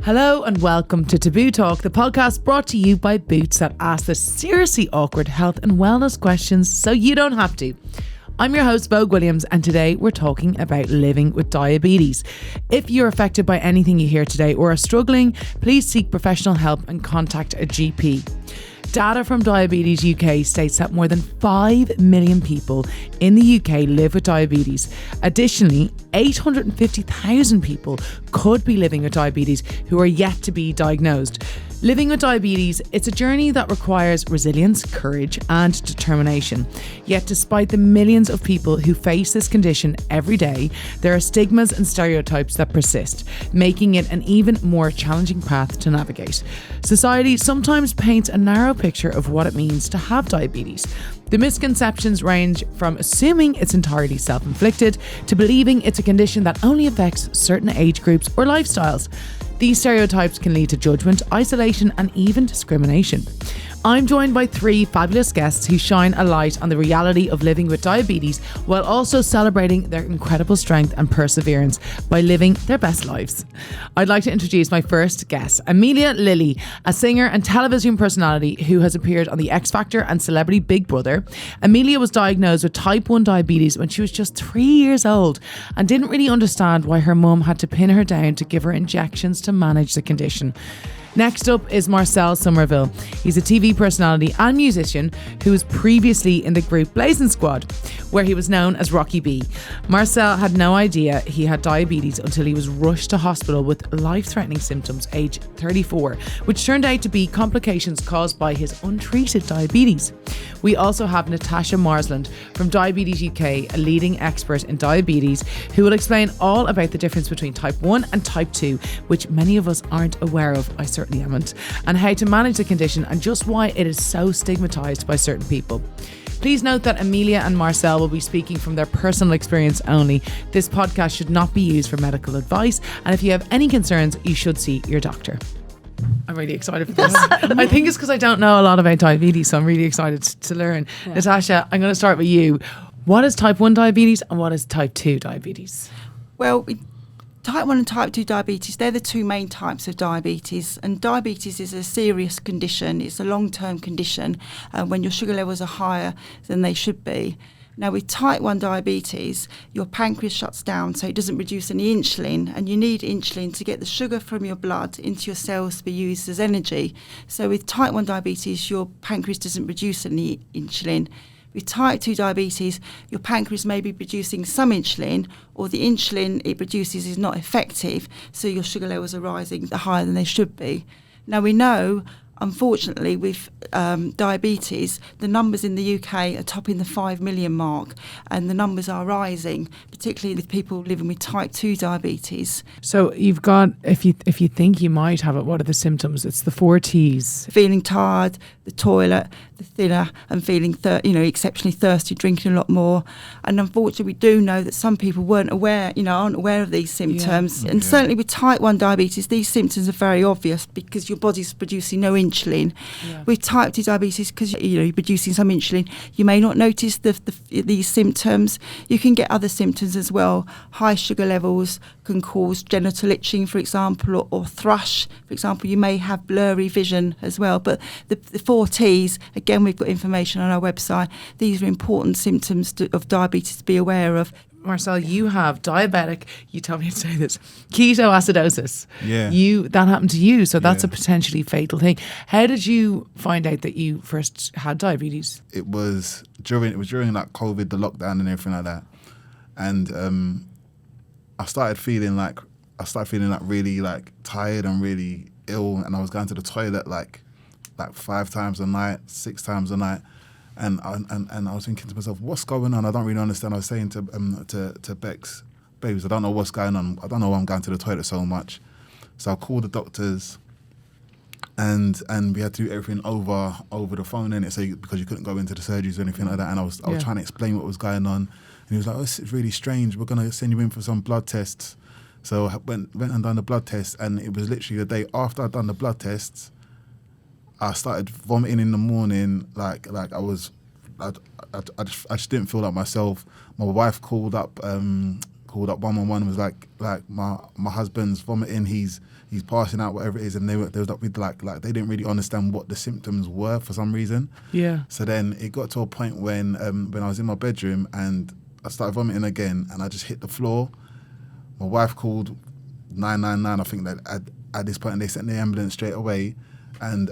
Hello and welcome to Taboo Talk, the podcast brought to you by Boots that asks the seriously awkward health and wellness questions so you don't have to. I'm your host, Vogue Williams, and today we're talking about living with diabetes. If you're affected by anything you hear today or are struggling, please seek professional help and contact a GP. Data from Diabetes UK states that more than 5 million people in the UK live with diabetes. Additionally, 850,000 people could be living with diabetes who are yet to be diagnosed. Living with diabetes, it's a journey that requires resilience, courage, and determination. Yet despite the millions of people who face this condition every day, there are stigmas and stereotypes that persist, making it an even more challenging path to navigate. Society sometimes paints a narrow picture of what it means to have diabetes. The misconceptions range from assuming it's entirely self-inflicted to believing it's a condition that only affects certain age groups or lifestyles. These stereotypes can lead to judgment, isolation, and even discrimination. I'm joined by 3 fabulous guests who shine a light on the reality of living with diabetes while also celebrating their incredible strength and perseverance by living their best lives. I'd like to introduce my first guest, Amelia Lilly, a singer and television personality who has appeared on The X Factor and Celebrity Big Brother. Amelia was diagnosed with type 1 diabetes when she was just 3 years old and didn't really understand why her mum had to pin her down to give her injections to manage the condition. Next up is Marcel Somerville. He's a TV personality and musician who was previously in the group Blazing Squad, where he was known as Rocky B. Marcel had no idea he had diabetes until he was rushed to hospital with life-threatening symptoms aged 34, which turned out to be complications caused by his untreated diabetes. We also have Natasha Marsland from Diabetes UK, a leading expert in diabetes, who will explain all about the difference between type 1 and type 2, which many of us aren't aware of. I certainly haven't, and how to manage the condition and just why it is so stigmatized by certain people. Please note that Amelia and Marcel will be speaking from their personal experience only. This podcast should not be used for medical advice, and if you have any concerns, you should see your doctor. I'm really excited for this. I think it's because I don't know a lot about diabetes, so I'm really excited to learn. Yeah. Natasha, I'm going to start with you. What is type 1 diabetes and what is type 2 diabetes? Well, type 1 and type 2 diabetes, they're the two main types of diabetes. And diabetes is a serious condition. It's a long-term condition when your sugar levels are higher than they should be. Now, with type 1 diabetes, your pancreas shuts down, so it doesn't produce any insulin, and you need insulin to get the sugar from your blood into your cells to be used as energy. So with type 1 diabetes, your pancreas doesn't produce any insulin. With type 2 diabetes, your pancreas may be producing some insulin, or the insulin it produces is not effective, so your sugar levels are rising higher than they should be. Now, we know, unfortunately, with diabetes, the numbers in the UK are topping the 5 million mark, and the numbers are rising, particularly with people living with type 2 diabetes. So you've got, if you think you might have it, what are the symptoms? It's the 4 T's. Feeling tired, the toilet, the thinner, and feeling exceptionally thirsty, drinking a lot more. And unfortunately, we do know that some people aren't aware of these symptoms. Yeah. And certainly with type 1 diabetes, these symptoms are very obvious because your body's producing no insulin. Yeah. With type 2 diabetes, because you're producing some insulin, you may not notice these symptoms. You can get other symptoms as well. High sugar levels can cause genital itching, for example, or thrush. For example, you may have blurry vision as well. But the 4 T's, again, we've got information on our website. These are important symptoms of diabetes to be aware of. Marcel, you have diabetic, you told me to say this, ketoacidosis. Yeah. That happened to you, so that's a potentially fatal thing. How did you find out that you first had diabetes? It was during like COVID, the lockdown and everything like that. And I started feeling like really like tired and really ill, and I was going to the toilet like 5 times a night, 6 times a night. And I was thinking to myself, what's going on? I don't really understand. I was saying to Bex, babes, I don't know what's going on. I don't know why I'm going to the toilet so much. So I called the doctors, and we had to do everything over the phone, innit? So because you couldn't go into the surgeries or anything like that. And I was trying to explain what was going on, and he was like, "Oh, this is really strange. We're gonna send you in for some blood tests." So I went and done the blood tests, and it was literally the day after I'd done the blood tests, I started vomiting in the morning, I just didn't feel like myself. My wife called up 111, was like my husband's vomiting. He's he's passing out, whatever it is, and they was up with like they didn't really understand what the symptoms were for some reason. Yeah. So then it got to a point when I was in my bedroom and I started vomiting again, and I just hit the floor. My wife called 999, I think, that at this point, and they sent the ambulance straight away. And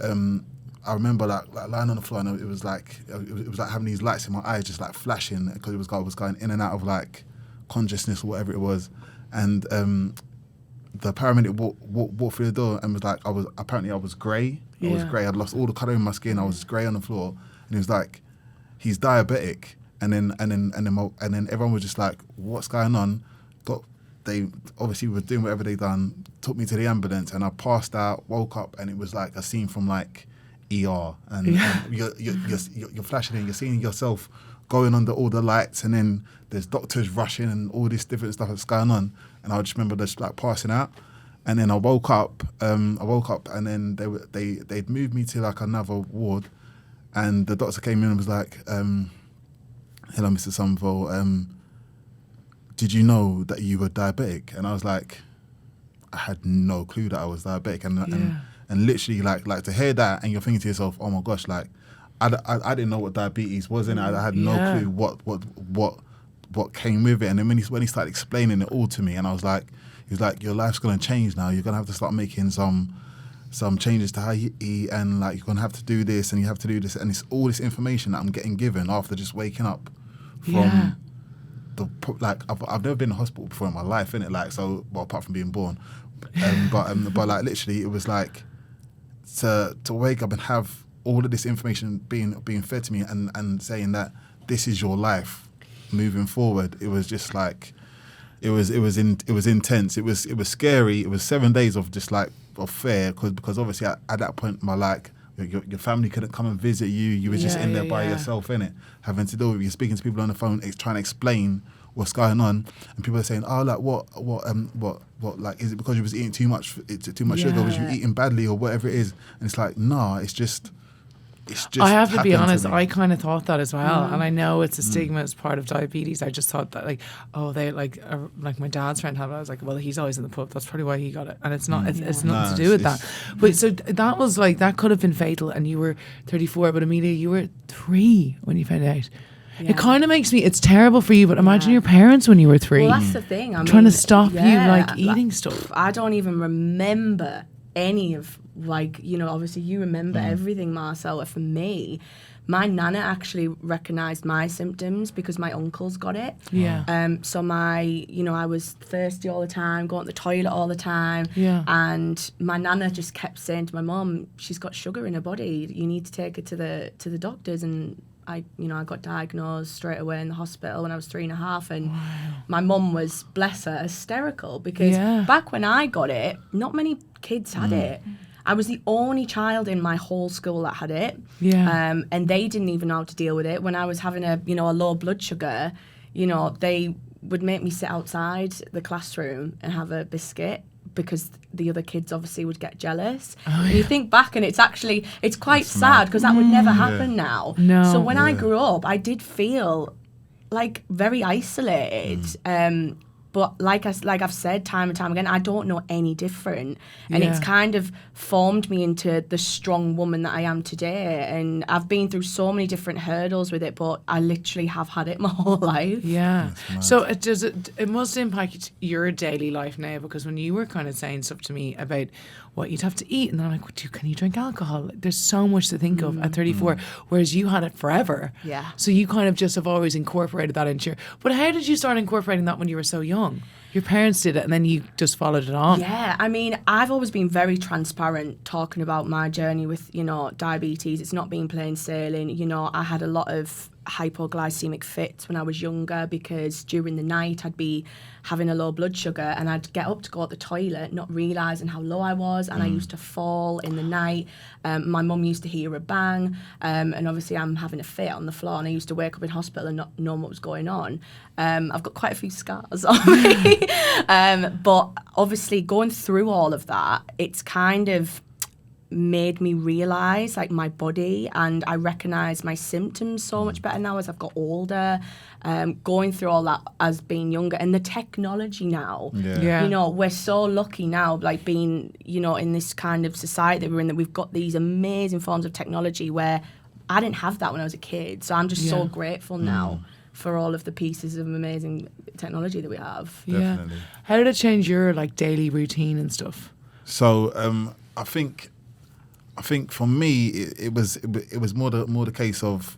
I remember like lying on the floor, and it was like having these lights in my eyes, just like flashing, because I was going in and out of like consciousness or whatever it was. And the paramedic walked through the door and was like, I was grey. I was grey. I'd lost all the colour in my skin. I was grey on the floor, and he was like, he's diabetic. And then everyone was just like, what's going on? They obviously were doing whatever they done, took me to the ambulance, and I passed out, woke up, and it was like a scene from like ER, and you're flashing and you're seeing yourself going under all the lights, and then there's doctors rushing and all this different stuff that's going on, and I just remember just like passing out, and then I woke up, and then they'd moved me to like another ward, and the doctor came in and was like, hello, Mr. Somerville, did you know that you were diabetic? And I was like, I had no clue that I was diabetic, and literally like to hear that, and you're thinking to yourself, oh my gosh, like I didn't know what diabetes was, and I had no clue what came with it. And then when he started explaining it all to me, and he was like, your life's gonna change now. You're gonna have to start making some changes to how you eat, and like you're gonna have to do this, and you have to do this, and it's all this information that I'm getting given after just waking up from. I've never been in a hospital before in my life, innit? Like, so, well, apart from being born, but like literally, it was like to wake up and have all of this information being fed to me, and saying that this is your life moving forward. It was just like it was intense. It was scary. It was 7 days of just like of fear, because obviously at that point my like. Your family couldn't come and visit you. You were just in there by yourself, innit? Having to deal with, you're speaking to people on the phone, trying to explain what's going on, and people are saying, "Oh, like what, like is it because you was eating too much sugar, or was you eating badly, or whatever it is?" And it's like, no, it's just. I have to be honest, I kind of thought that as well, and I know it's a stigma as part of diabetes. I just thought that they like my dad's friend had it. I was like, well, he's always in the pub, that's probably why he got it, and it's not. It's nothing to do with that. But so that was like, that could have been fatal, and you were 34, but Amelia, you were 3 when you found out. Yeah. It kind of makes me, it's terrible for you, but imagine your parents when you were 3. Well, that's the thing. I mean, trying to stop you like eating stuff. I don't even remember any of, like, you know, obviously you remember everything, Marcella. For me, my nana actually recognised my symptoms because my uncles got it. Yeah. So I was thirsty all the time, going to the toilet all the time. Yeah. And my nana just kept saying to my mum, she's got sugar in her body. You need to take her to the doctors. And I got diagnosed straight away in the hospital when I was 3.5, and my mum was, bless her, hysterical, because back when I got it, not many kids had it. I was the only child in my whole school that had it. Yeah. And they didn't even know how to deal with it. When I was having a low blood sugar, they would make me sit outside the classroom and have a biscuit, because the other kids obviously would get jealous. And you think back, and it's quite sad, because that would never happen now. No. So when I grew up, I did feel like very isolated. But like I've said time and time again, I don't know any different. And it's kind of formed me into the strong woman that I am today. And I've been through so many different hurdles with it, but I literally have had it my whole life. Yeah. So it must impact your daily life now, because when you were kind of saying stuff to me about what you'd have to eat, and then I'm like, can you drink alcohol? There's so much to think of at 34, whereas you had it forever. Yeah. So you kind of just have always incorporated that into your... But how did you start incorporating that when you were so young? Your parents did it, and then you just followed it on. Yeah, I mean, I've always been very transparent talking about my journey with, diabetes. It's not been plain sailing. I had a lot of hypoglycemic fits when I was younger, because during the night I'd be having a low blood sugar, and I'd get up to go to the toilet not realising how low I was, and I used to fall in the night. My mum used to hear a bang, and obviously I'm having a fit on the floor, and I used to wake up in hospital and not know what was going on. I've got quite a few scars on me. But obviously going through all of that, it's kind of made me realise like my body, and I recognise my symptoms so much better now as I've got older. Going through all that as being younger, and the technology now. Yeah. You know, we're so lucky now, like being, you know, in this kind of society that we're in, that we've got these amazing forms of technology where I didn't have that when I was a kid. So I'm just so grateful now for all of the pieces of amazing technology that we have. Definitely. How did it change your like daily routine and stuff? So I think for me it was more the case of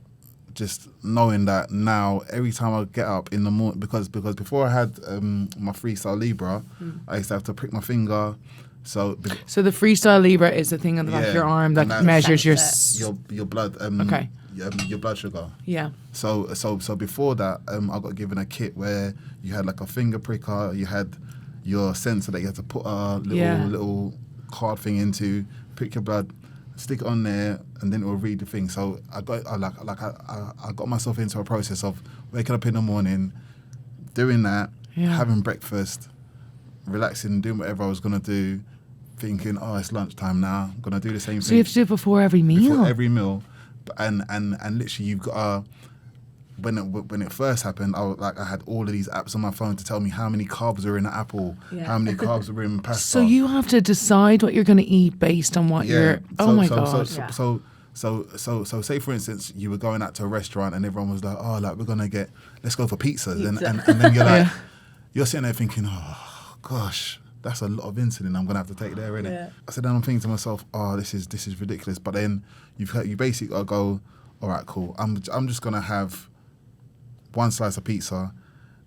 just knowing that now every time I get up in the morning, because before I had my Freestyle Libra, I used to have to prick my finger. So the Freestyle Libra is the thing on the back of your arm that measures your your blood. Okay. Your blood sugar. Yeah. So before that, I got given a kit where you had like a finger pricker, you had your sensor that you had to put a little card thing into, prick your blood, stick it on there, and then it will read the thing. So I got myself into a process of waking up in the morning, doing that, having breakfast, relaxing, doing whatever I was gonna do, thinking, oh, it's lunchtime now, I'm gonna do the same thing. So you have to do it before every meal? Before every meal. And literally you've got when it first happened, I had all of these apps on my phone to tell me how many carbs are in an apple, how many carbs are in pasta. So you have to decide what you're going to eat based on what you're. God! So say for instance you were going out to a restaurant and everyone was like, oh, like let's go for pizza. And then you're like, you're sitting there thinking, oh gosh, that's a lot of insulin I'm gonna have to take there, innit? Yeah. I said, then I'm thinking to myself, oh, this is ridiculous. But then you basically gotta go, all right, cool. I'm just gonna have one slice of pizza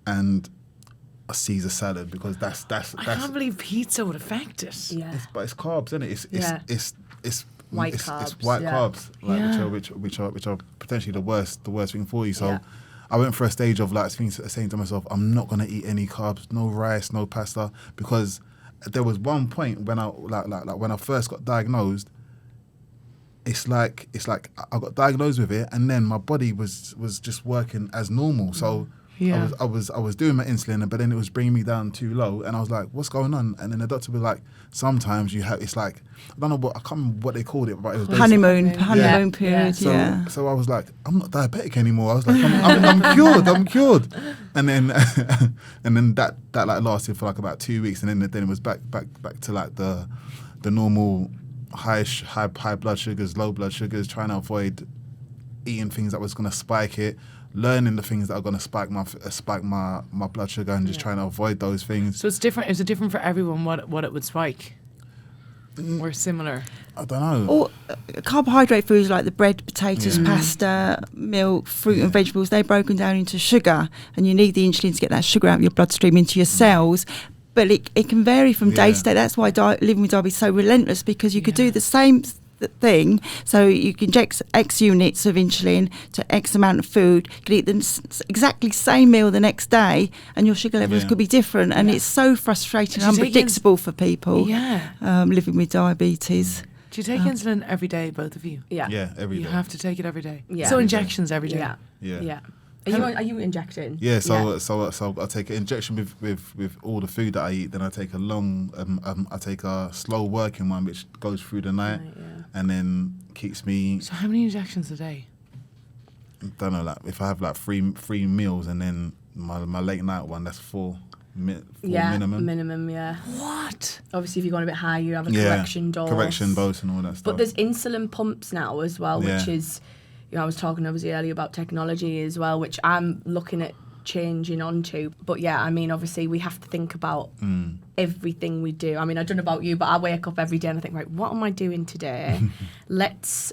and a Caesar salad, because that's I can't believe pizza would affect it. Yeah. but it's carbs, isn't it? It's White it's carbs, white yeah. carbs, like Yeah. which are potentially the worst thing for you. So Yeah. I went for a stage of like saying to myself, I'm not gonna eat any carbs, no rice, no pasta, because there was one point when I when I first got diagnosed. It's like I got diagnosed with it, and then my body was just working as normal. So Yeah. I was doing my insulin, but then it was bringing me down too low, and I was like, "What's going on?" And then the doctor was like, "Sometimes you have." It's like I don't know I can't remember what they called it, but it was basically- honeymoon period. So, Yeah. so I was like, I'm not diabetic anymore. I was like, I'm cured. And then that like lasted for like about 2 weeks, and then it was back to like the normal high blood sugars, low blood sugars, trying to avoid eating things that was going to spike it, learning the things that are going to spike my blood sugar, and just trying to avoid those things. So it's different. Is it different for everyone what it would spike? Or similar? I don't know. Or carbohydrate foods like the bread, potatoes, pasta, milk, fruit and vegetables, they're broken down into sugar, and you need the insulin to get that sugar out of your bloodstream into your cells. But it can vary from day to day. That's why living with diabetes is so relentless, because you could do the same thing. So you can inject X units of insulin to X amount of food, you could eat the exactly same meal the next day, and your sugar levels could be different. And it's so frustrating and unpredictable for people living with diabetes. Do you take insulin every day, both of you? Yeah. Yeah, every You day. have to take it every day. Yeah. So Every injections every day. Yeah. Yeah. Yeah. Are you injecting? Yeah, so I take an injection with all the food that I eat. Then I take I take a slow working one which goes through the night, and then keeps me. So how many injections a day? Don't know, like if I have like three meals, and then my late night one, that's four minimum. Minimum, yeah. What? Obviously, if you're going a bit high, you have a correction dose. Correction dose and all that stuff. But there's insulin pumps now as well, which is, I was talking obviously earlier about technology as well, which I'm looking at changing onto. But yeah, I mean, obviously we have to think about everything we do. I mean, I don't know about you, but I wake up every day and I think, right, what am I doing today? Let's,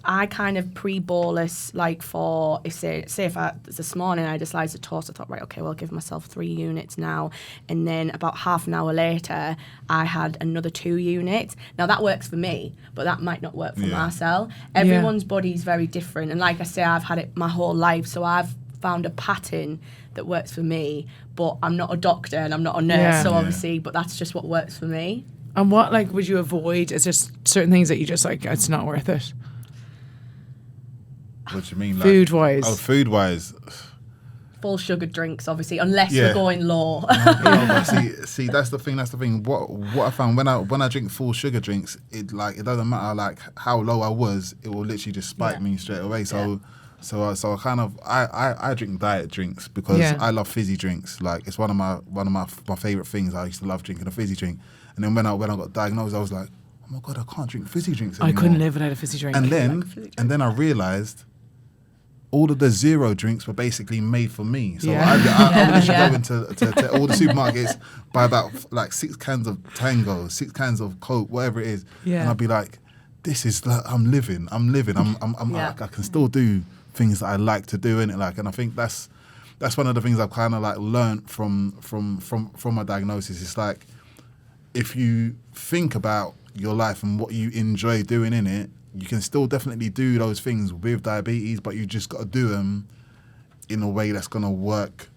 I kind of pre-bolus, like for, if this morning I decided to toast, I thought, right, okay, well, I'll give myself 3 units now. And then about half an hour later, I had another 2 units. Now that works for me, but that might not work for Marcel. Everyone's body's very different. And like I say, I've had it my whole life, so I've found a pattern that works for me, but I'm not a doctor and I'm not a nurse, so obviously, but that's just what works for me. And what, like, would you avoid? Is there certain things that you just, like, it's not worth it? What do you mean? Like, Food-wise. Oh, food-wise. full sugar drinks, obviously, unless Yeah. we're going low. No, but see, that's the thing. What I found when I drink full sugar drinks, it doesn't matter like how low I was, it will literally just spike me straight away. So I kind of I drink diet drinks because I love fizzy drinks. Like it's one of my favorite things. I used to love drinking a fizzy drink, and then when I got diagnosed, I was like, oh my God, I can't drink fizzy drinks anymore. I couldn't live without a fizzy drink. And then I realised all of the zero drinks were basically made for me. So I would literally go into all the supermarkets, buy about like 6 cans of Tango, 6 cans of Coke, whatever it is, and I'd be like, "This is like I'm living. I can still do things that I like to do in it." Like, and I think that's one of the things I've kind of like learned from my diagnosis. It's like if you think about your life and what you enjoy doing in it, you can still definitely do those things with diabetes, but you just got to do them in a way that's going to work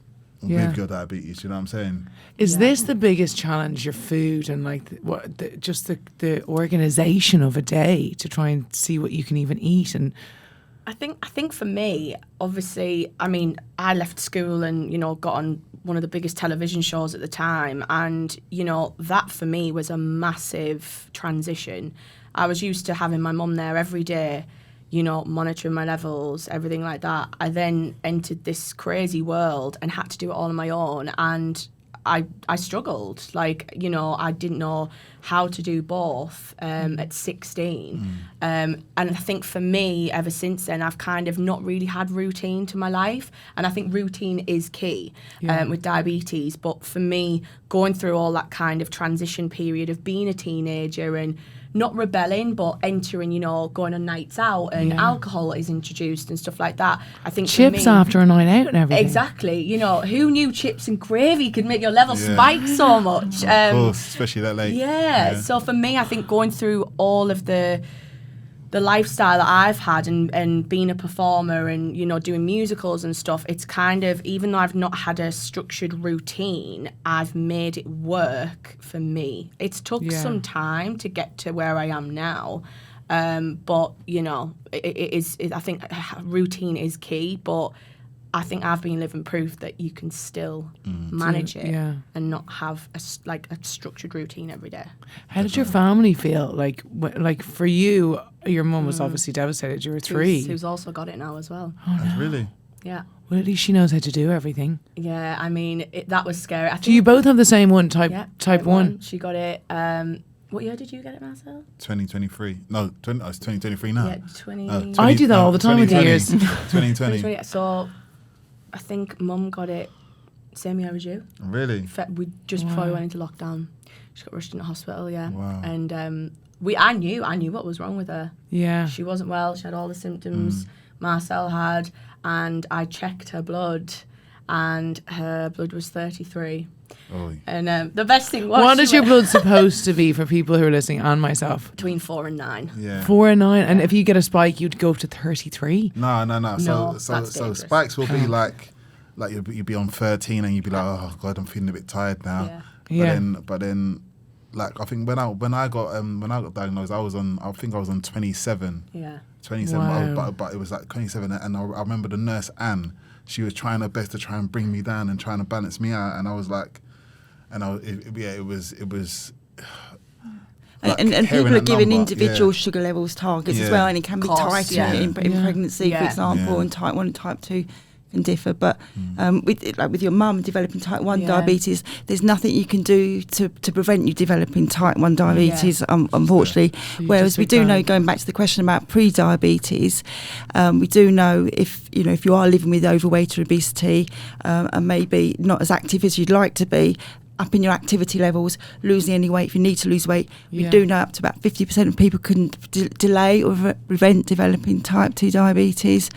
with your diabetes. You know what I'm saying? Is this the biggest challenge, your food and like the organisation of a day to try and see what you can even eat? And I think for me, obviously, I mean, I left school and, you know, got on one of the biggest television shows at the time. And, you know, that for me was a massive transition. I was used to having my mum there every day, you know, monitoring my levels, everything like that. I then entered this crazy world and had to do it all on my own. And I struggled. Like, you know, I didn't know how to do both at 16. And I think for me, ever since then, I've kind of not really had routine to my life. And I think routine is key with diabetes. But for me, going through all that kind of transition period of being a teenager and not rebelling, but entering, you know, going on nights out and alcohol is introduced and stuff like that. I think chips for me, after a night out and everything. Exactly. You know, who knew chips and gravy could make your level spike so much? Of course, especially that late. Yeah. So for me, I think going through all of the lifestyle that I've had and being a performer and, you know, doing musicals and stuff, it's kind of, even though I've not had a structured routine, I've made it work for me. It's took some time to get to where I am now. But, you know, I think routine is key, but I think I've been living proof that you can still manage it and not have a structured routine every day. How did your family feel? Like for you, your mum was obviously devastated. You were 3. Who's also got it now as well. Oh, no. Really? Yeah. Well, at least she knows how to do everything. Yeah, I mean, that was scary. Do you both have the same one, type 1? She got it. What year did you get it, Marcel? 2023. No, it's 2023 now. Yeah, 20. I do that all the time with the years. 2020. So I think Mum got it same year as you. Really? We just before we went into lockdown. She got rushed into hospital, Wow. And I knew what was wrong with her. Yeah. She wasn't well. She had all the symptoms Marcel had, and I checked her blood, and her blood was 33. Oh. And the best thing was, what is your blood supposed to be for people who are listening and myself? between 4 and 9. Yeah. 4 and 9, and if you get a spike, you'd go up to 33. No. No, So that's dangerous. spikes will be like you'd be on 13 and you'd be like, oh God, I'm feeling a bit tired now. Yeah. But then, like I think when I got diagnosed, I think I was on 27. Yeah. 27. Wow. But it was like 27, and I remember the nurse Anne. She was trying her best to try and bring me down and trying to balance me out, and I was like, it was. And people are giving individual sugar levels targets as well, and it can be Course, tighter in pregnancy, for example, and type 1 and type 2 can differ. But with your mum developing type 1 diabetes, there's nothing you can do to prevent you developing type 1 diabetes, unfortunately. Whereas we do know, going back to the question about pre-diabetes, we do know if you are living with overweight or obesity and maybe not as active as you'd like to be, upping your activity levels, losing any weight if you need to lose weight. We do know up to about 50% of people can delay or prevent developing type 2 diabetes.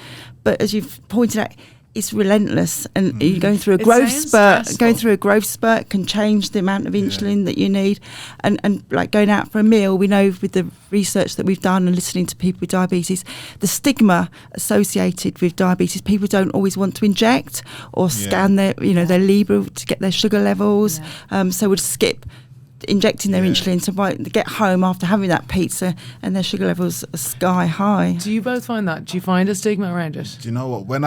But as you've pointed out, it's relentless, and you're going through a growth spurt. Stressful. Going through a growth spurt can change the amount of insulin that you need, and like going out for a meal, we know with the research that we've done and listening to people with diabetes, the stigma associated with diabetes, people don't always want to inject or scan their Libre to get their sugar levels, so would skip injecting their Yeah. insulin to get home after having that pizza, and their sugar levels are sky high. Do you both find that? Do you find a stigma around it? Do you know what? When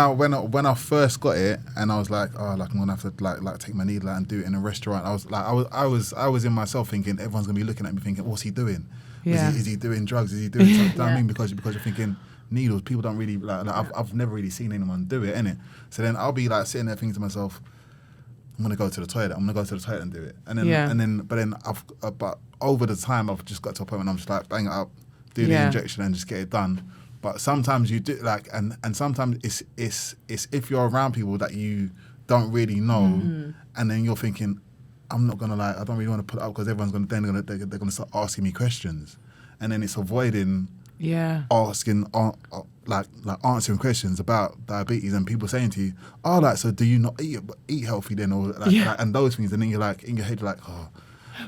I first got it, and I was like, oh, like I'm gonna have to like take my needle out and do it in a restaurant. I was in myself thinking everyone's gonna be looking at me thinking, what's he doing? Yeah. Is he doing drugs? Is he doing something? You know what I Yeah. mean? Because you're thinking needles. People don't really like I've never really seen anyone do it, innit? So then I'll be like sitting there thinking to myself, I'm gonna go to the toilet. I'm gonna go to the toilet and do it. And then but over the time I've just got to a point when I'm just like bang it up, do the Yeah. injection and just get it done. But sometimes you do like and sometimes it's if you're around people that you don't really know, and then you're thinking, I'm not gonna like I don't really want to put it up because everyone's they're gonna start asking me questions, and then it's avoiding Yeah. asking like answering questions about diabetes and people saying to you, oh, like, so do you not eat healthy then, or like, Yeah. like, and those things, and then you're like in your head you're like, oh,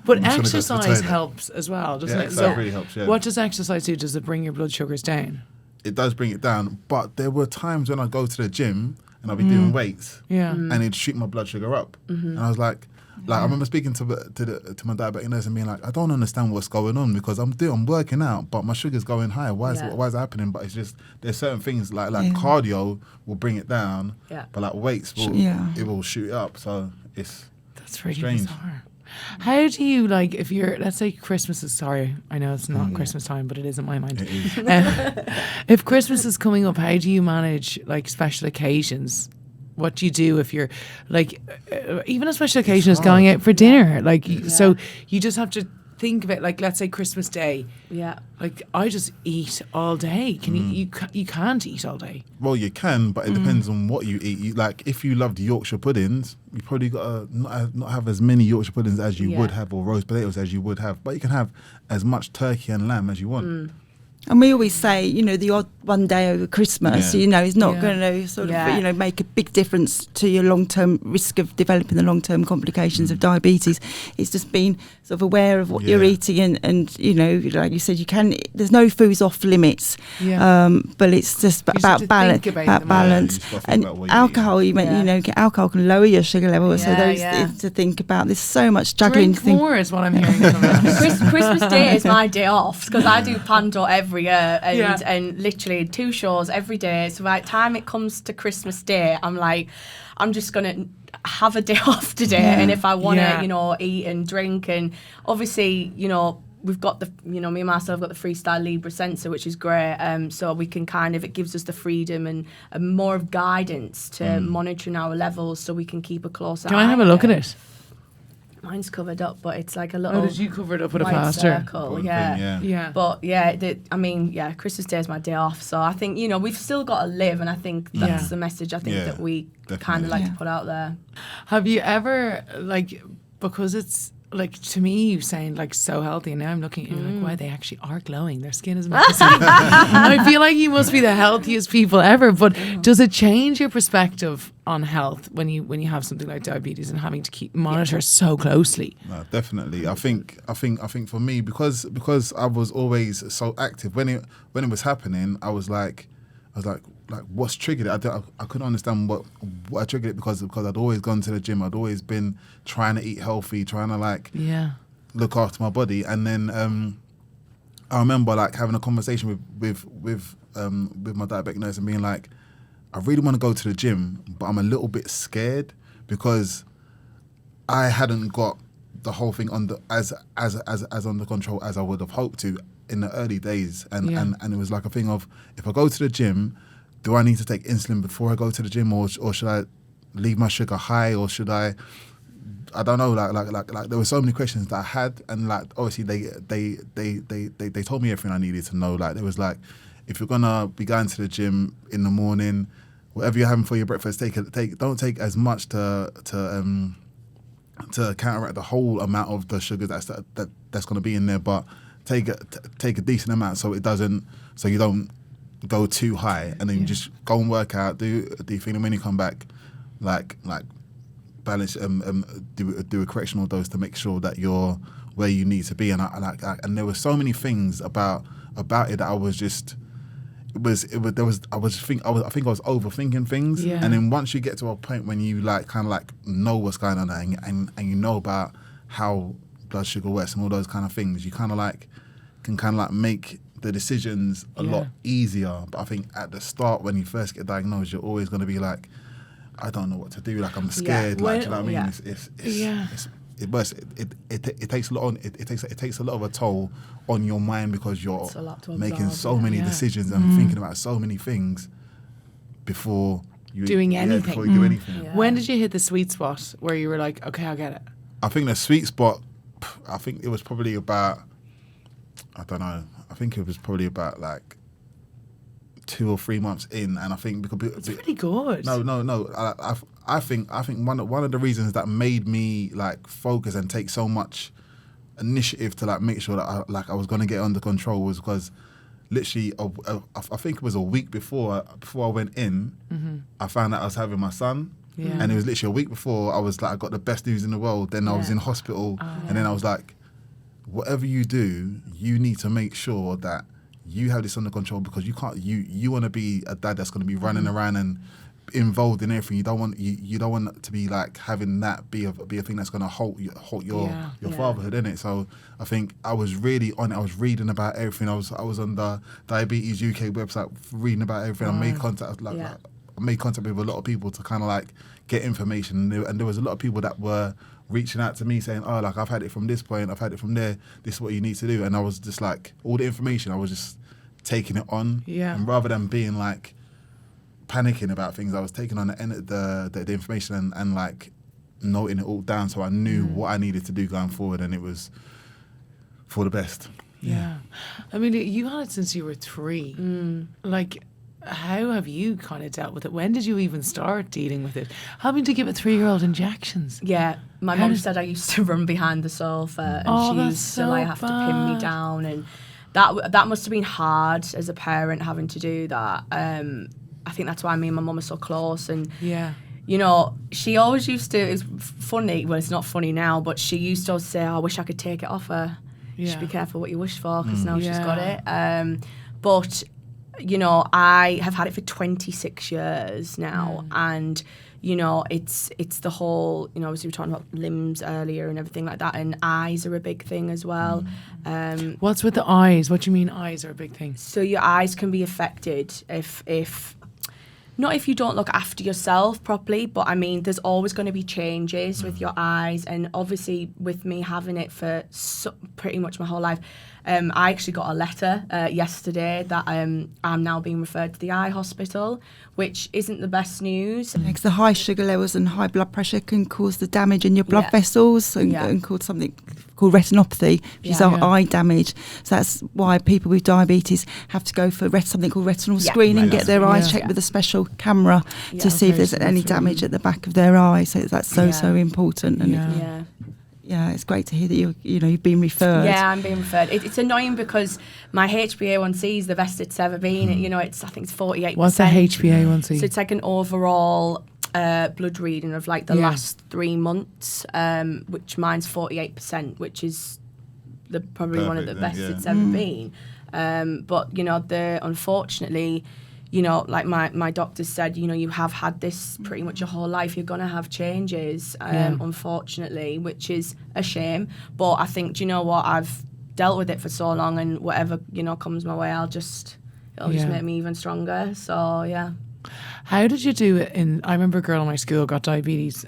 But I'm just gonna go to the exercise toilet. helps as well, doesn't Yeah, it? exercise really helps, yeah. What does exercise do? Does it bring your blood sugars down? It does bring it down. But there were times when I go to the gym and I'll be doing weights, Yeah. and it'd shoot my blood sugar up, and I was like I remember speaking to my diabetic nurse and being like, I don't understand what's going on because I'm working out, but my sugar's going high. Why is it happening? But it's just there's certain things like cardio will bring it down, but like weights will it will shoot it up. So it's That's really strange. bizarre. How do you like if you're let's say Christmas is sorry, I know it's not Christmas time, but it is in my mind. It is. If Christmas is coming up, how do you manage like special occasions? What do you do if you're like even a special occasion is going out for dinner? Like so you just have to think of it like let's say Christmas Day. Yeah. Like I just eat all day. Can you can't eat all day. Well, you can, but it depends on what you eat. You, like, if you loved Yorkshire puddings, you probably got to not have as many Yorkshire puddings as you would have, or roast potatoes as you would have. But you can have as much turkey and lamb as you want. And we always say, the odd one day over Christmas, Yeah. is not going to sort of, make a big difference to your long-term risk of developing the long-term complications of diabetes. It's just being sort of aware of what you're eating and, like you said, there's no foods off limits. Yeah. But it's just You just about have to balance. think about About them. balance. Yeah, you just gotta think And about what you alcohol, you meant, alcohol can lower your sugar levels. Yeah, so those yeah. things to think about. There's so much juggling. Drink more is what I'm hearing from us. Christmas Day is my day off because I do Panto every year Yeah. and literally 2 shows every day. So by the time it comes to Christmas Day, I'm like, I'm just going to have a day off today. And if I want to, eat and drink, and obviously, we've got me and myself have got the Freestyle Libre sensor, which is great. So we can it gives us the freedom and more of guidance to monitoring our levels so we can keep a close eye. Can I have a look at it? Mine's covered up, but it's like a little. Oh, did you cover it up with a white plaster? circle, One yeah. thing, Yeah. But Christmas Day is my day off, so I think we've still got to live, and I think that's the message I think Yeah, that we kind definitely. of like to put out there. Have you ever because it's like to me you sound like so healthy, and now I'm looking at you like wow, they actually are glowing. Their skin is amazing. I feel like you must be the healthiest people ever. But does it change your perspective on health when you have something like diabetes and having to keep monitor so closely? No, definitely. I think for me because I was always so active when it was happening, I was like what's triggered it? I couldn't understand what triggered it because I'd always gone to the gym. I'd always been trying to eat healthy, trying to look after my body. And then I remember having a conversation with my diabetic nurse and being like, I really want to go to the gym, but I'm a little bit scared because I hadn't got the whole thing as under control as I would have hoped to in the early days, and it was like a thing of, if I go to the gym, do I need to take insulin before I go to the gym, or should I leave my sugar high, or should I don't know, like there were so many questions that I had, and obviously they told me everything I needed to know. Like there was if you're gonna be going to the gym in the morning, whatever you're having for your breakfast, don't take as much to counteract the whole amount of the sugar that's going to be in there, but take a decent amount so you don't go too high, and then you just go and work out, do your thing, and when you come back, like balance, do a correctional dose to make sure that you're where you need to be. And and there were so many things about it that I was just. I think I was overthinking things, Yeah. and then once you get to a point when you know what's going on and you know about how blood sugar West and all those kind of things, you kind of like can kind of like make the decisions a lot easier. But I think at the start, when you first get diagnosed, you're always going to be like, I don't know what to do. Like I'm scared. Like, do you know what I mean? It takes a lot on. It takes a lot of a toll on your mind because you're making so many decisions and thinking about so many things before you doing anything. Before you do anything. Yeah. When did you hit the sweet spot where you were like, okay, I'll get it? I think the sweet spot. I think it was probably about. I don't know. I think it was probably about like 2 or 3 months in, and I think because it's pretty good. No. I think one of the reasons that made me like focus and take so much initiative to like make sure that I was going to get under control was because literally I think it was a week before I went in, I found out I was having my son. Yeah. And it was literally a week before I was like, I got the best news in the world. Then I was in hospital, and then I was like, whatever you do, you need to make sure that you have this under control because you can't. You want to be a dad that's going to be running around and involved in everything. You don't want to be like having that be a thing that's going to halt your fatherhood, innit? So I think I was really on it. I was reading about everything. I was on the Diabetes UK website reading about everything. I made contact I made contact with a lot of people to kind of like get information, and there was a lot of people that were reaching out to me saying, oh, like I've had it from this point, I've had it from there, this is what you need to do. And I was just like, all the information, I was just taking it on. Yeah. And rather than being like panicking about things, I was taking on the information and like noting it all down so I knew what I needed to do going forward, and it was for the best. Yeah. I mean, you had it since you were 3. Like, how have you kind of dealt with it? When did you even start dealing with it? Having to give a 3-year-old injections? Yeah, my mum said I used to run behind the sofa, and she used to like have to pin me down, and that must have been hard as a parent having to do that. I think that's why me and my mum are so close, and you know, she always used to. It's funny. Well, it's not funny now, but she used to always say, oh, "I wish I could take it off her." You should be careful what you wish for, because now she's got it. But you know, I have had it for 26 years now, and you know, it's the whole, you know, obviously we were talking about limbs earlier and everything like that, and eyes are a big thing as well. What's with the eyes? What do you mean eyes are a big thing? So your eyes can be affected if not if you don't look after yourself properly, but I mean, there's always going to be changes with your eyes, and obviously with me having it for pretty much my whole life, I actually got a letter yesterday that I'm now being referred to the eye hospital, which isn't the best news. Because the high sugar levels and high blood pressure can cause the damage in your blood vessels and cause something called retinopathy, which is eye damage. So that's why people with diabetes have to go for something called retinal screening, get their eyes checked with a special camera to see if there's any damage at the back of their eye. So that's so important. And yeah, it's great to hear that you've been referred. Yeah, I'm being referred. It's annoying because my HbA1c is the best it's ever been. You know, I think it's 48%. What's a HbA1c? So it's like an overall blood reading of like the last 3 months, which mine's 48%, which is probably one of the best it's ever been. But you know, unfortunately, you know, like my doctor said, you know, you have had this pretty much your whole life. You're going to have changes, unfortunately, which is a shame. But I think, do you know what? I've dealt with it for so long, and whatever, you know, comes my way, it'll just make me even stronger. So, yeah. How did you do it I remember a girl in my school got diabetes,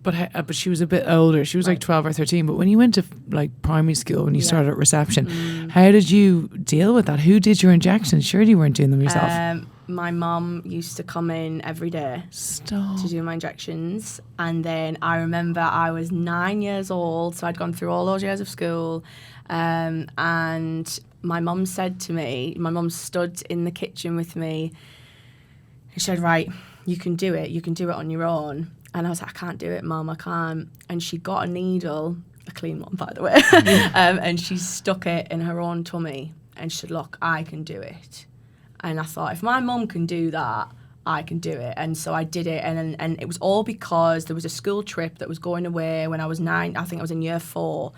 but she was a bit older. She was like 12 or 13. But when you went to like primary school, when you started at reception, how did you deal with that? Who did your injections? Surely you weren't doing them yourself. My mum used to come in every day to do my injections. And then I remember I was 9 years old, so I'd gone through all those years of school. And my mum said to me, my mum stood in the kitchen with me. She said, right, you can do it. You can do it on your own. And I was like, I can't do it, Mum, I can't. And she got a needle, a clean one, by the way, and she stuck it in her own tummy. And she said, look, I can do it. And I thought, if my mum can do that, I can do it. And so I did it. And it was all because there was a school trip that was going away when I was 9. I think I was in year 4.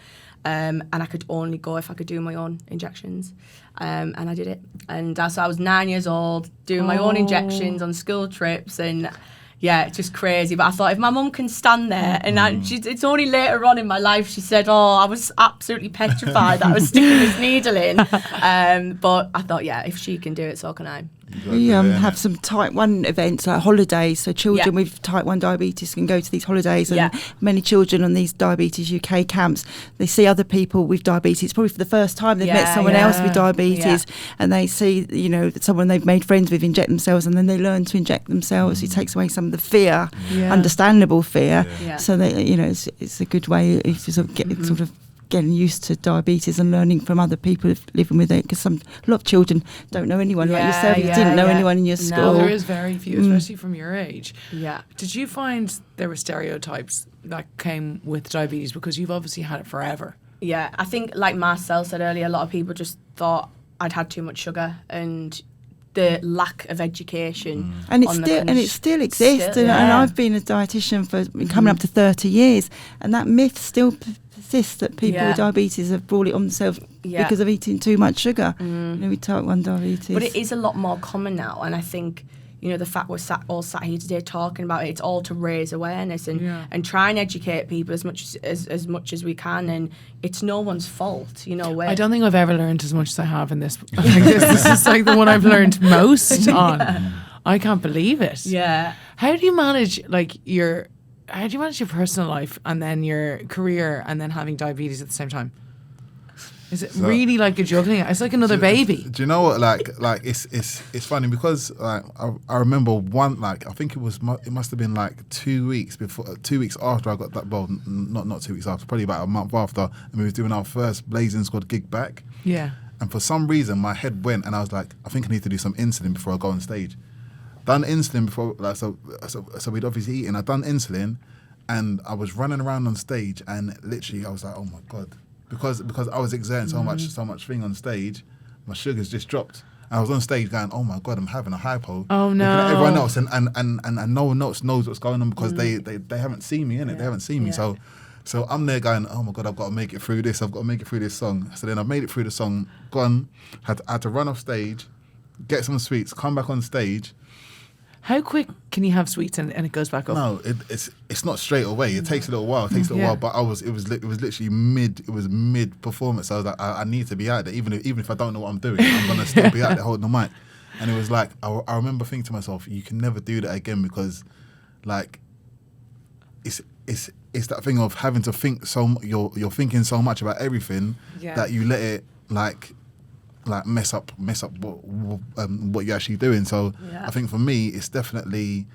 And I could only go if I could do my own injections. And I did it. And so I was 9 years old, doing my own injections on school trips. And yeah, it's just crazy. But I thought if my mum can stand there, and it's only later on in my life she said, "Oh, I was absolutely petrified that I was sticking this needle in." But I thought, yeah, if she can do it, so can I. We have some type 1 events like holidays, so children Yeah. with type 1 diabetes can go to these holidays, and Yeah. many children on these Diabetes UK camps, they see other people with diabetes, probably for the first time they've met Yeah, someone yeah. else with diabetes, Yeah. and they see, you know, someone they've made friends with inject themselves, and then they learn to inject themselves. It takes away some of the fear, Yeah. understandable fear. Yeah. So they, you know, it's a good way if you sort of get sort of getting used to diabetes and learning from other people living with it, because a lot of children don't know anyone like Yeah, yourself. You yeah, didn't know yeah. anyone in your No. school. There is very few, especially from your age. Yeah. Did you find there were stereotypes that came with diabetes, because you've obviously had it forever? Yeah, I think like Marcel said earlier, a lot of people just thought I'd had too much sugar, and the lack of education And on it still exists. And I've been a dietitian for coming up to 30 years, and that myth still persists that people Yeah. with diabetes have brought it on themselves Yeah. because of eating too much sugar. You know, with type 1 diabetes. But it is a lot more common now, and I think, you know, the fact we're all sat here today talking about it, it's all to raise awareness and try and educate people as much as we can, and it's no one's fault, you know. I don't think I've ever learned as much as I have in this. I think this is like the one I've learned most on. I can't believe it. Yeah. How do you manage your personal life and then your career and then having diabetes at the same time? Is it really like a juggling? It's like another baby. Do you know what? Like it's funny because like I remember one, like I think it must have been like 2 weeks before, 2 weeks after I got that. Well, not 2 weeks after, probably about a month after, and we was doing our first Blazing Squad gig back. Yeah. And for some reason, my head went, and I was like, I think I need to do some insulin before I go on stage. Done insulin before, like so we'd obviously eaten. I'd done insulin, and I was running around on stage, and literally I was like, oh my God. Because I was exerting so much thing on stage, my sugars just dropped. And I was on stage going, oh my God, I'm having a hypo. Oh, Looking no. at everyone else, and no one else knows what's going on because they haven't seen me, innit? They haven't seen me. Yeah. So I'm there going, oh my God, I've got to make it through this. I've got to make it through this song. So then I've made it through the song, gone, had to run off stage, get some sweets, come back on stage. How quick can you have sweets and it goes back up? No, it's not straight away. It takes a little while. It takes a little while. But it was literally mid performance. So I was like, I need to be out there, even if I don't know what I'm doing. I'm gonna still be out there holding the mic. And it was like I remember thinking to myself, you can never do that again, because like it's that thing of having to think you're thinking so much about everything that you let it like mess up what you're actually doing. So I think for me, it's definitely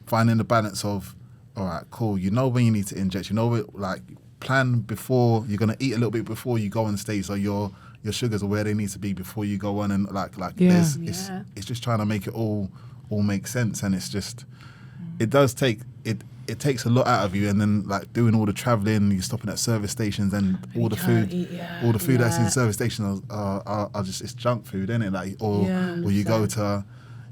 finding the balance of, all right, cool. You know when you need to inject. You know, like plan before you're gonna eat a little bit before you go on stage, so your sugars are where they need to be before you go on, and it's just trying to make it all make sense, and it's just it does take it. It takes a lot out of you, and then like doing all the traveling, you're stopping at service stations, and all the food that's in service stations are just, it's junk food, isn't it? Like or you go to,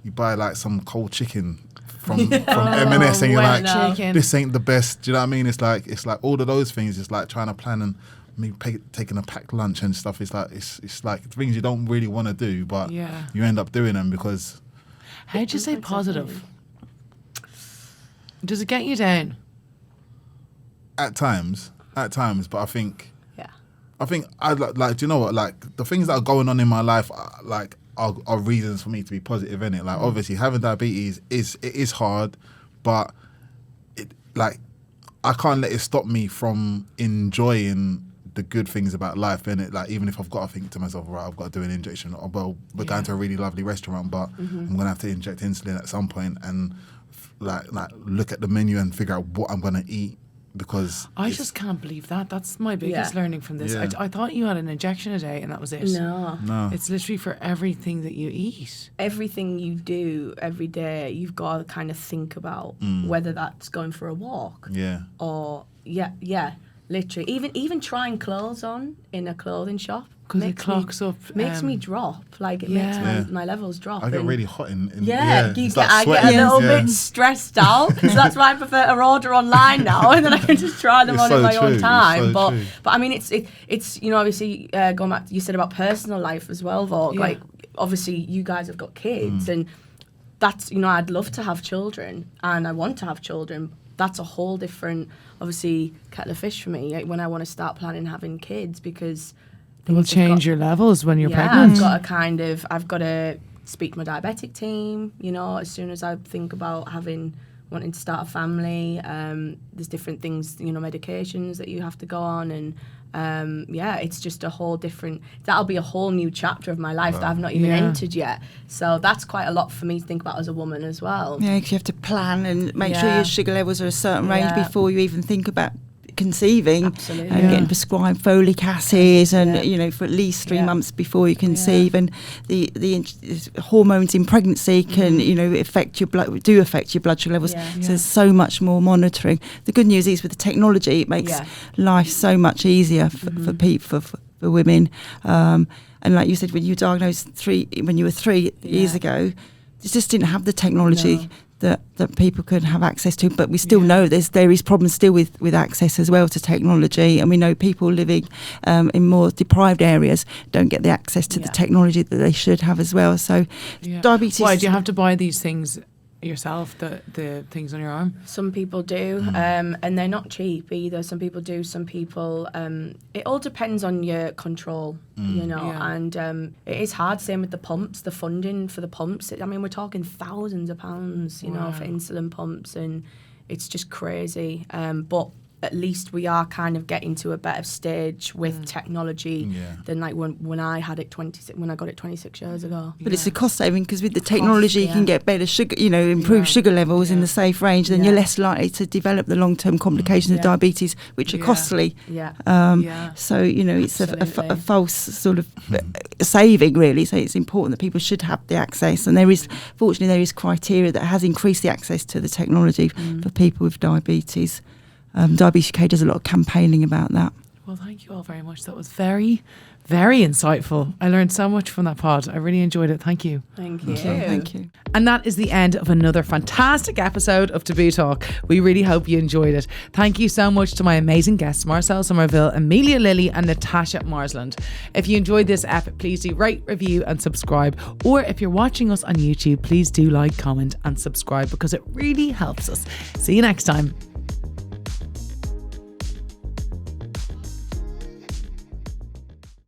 you buy like some cold chicken from M&S, and you're like, this ain't the best. Do you know what I mean? It's like all of those things. It's like trying to plan and maybe taking a packed lunch and stuff. It's like things you don't really want to do, but you end up doing them because. How'd you say positive? Does it get you down? At times, but I think I like. Do you know what? Like the things that are going on in my life, are reasons for me to be positive in it. Like obviously having diabetes is hard, but I can't let it stop me from enjoying the good things about life, innit? Like even if I've got to think to myself, right, I've got to do an injection, or well, we're going to a really lovely restaurant, but I'm gonna have to inject insulin at some point, and like look at the menu and figure out what I'm gonna eat, because I just can't believe that. That's my biggest learning from this. Yeah. I thought you had an injection a day and that was it. No. It's literally for everything that you eat. Everything you do every day, you've got to kind of think about whether that's going for a walk. Yeah. Or literally. Even trying clothes on in a clothing shop. Because it clocks up. Makes me drop. Like it makes my levels drop. I get really hot in I get a sweating. little bit stressed out. So that's why I prefer to order online now, and then I can just try them It's on so in my own true. time. It's so true. But I mean, it's you know, obviously going back, you said about personal life as well, Vogue. Yeah. Like obviously you guys have got kids, and that's, you know, I'd love to have children and I want to have children. That's a whole different, obviously, kettle of fish for me when I want to start planning having kids, because It will change your levels when you're yeah, pregnant. I've got to speak to my diabetic team, you know, as soon as I think about wanting to start a family. There's different things, you know, medications that you have to go on, and it's just a whole different, that'll be a whole new chapter of my life that I've not even entered yet. So that's quite a lot for me to think about as a woman as well. Yeah, because you have to plan and make sure your sugar levels are a certain range before you even think about conceiving. Absolutely. And getting prescribed folic acid and you know, for at least 3 months before you conceive. And the hormones in pregnancy can you know affect your blood sugar levels. So there's so much more monitoring. The good news is with the technology, it makes life so much easier for people, for women. And like you said, when you were diagnosed when you were 3 years ago, you just didn't have the technology that people could have access to, but we still know there is problems still with access as well to technology, and we know people living in more deprived areas don't get the access to the technology that they should have as well. So diabetes. Why do you have to buy these things yourself, the things on your arm? Some people do, and they're not cheap either. Some people do, some people it all depends on your control, you know. And it is hard, same with the pumps, the funding for the pumps. I mean, we're talking thousands of pounds, you know, for insulin pumps, and it's just crazy. But at least we are kind of getting to a better stage with technology than like when I had it 26 years ago. But it's a cost saving, because with the technology you can get better sugar, you know, improve sugar levels in the safe range. Then you're less likely to develop the long-term complications of diabetes, which are costly. So you know, it's a false sort of saving, really. So it's important that people should have the access, and fortunately there is criteria that has increased the access to the technology for people with diabetes. Diabetes UK does a lot of campaigning about that. Well, thank you all very much. That was very, very insightful. I learned so much from that pod. I really enjoyed it. Thank you. Thank you. Thank you. And that is the end of another fantastic episode of Taboo Talk. We really hope you enjoyed it. Thank you so much to my amazing guests, Marcel Somerville, Amelia Lilly and Natasha Marsland. If you enjoyed this ep, please do rate, review and subscribe. Or if you're watching us on YouTube, please do like, comment and subscribe, because it really helps us. See you next time.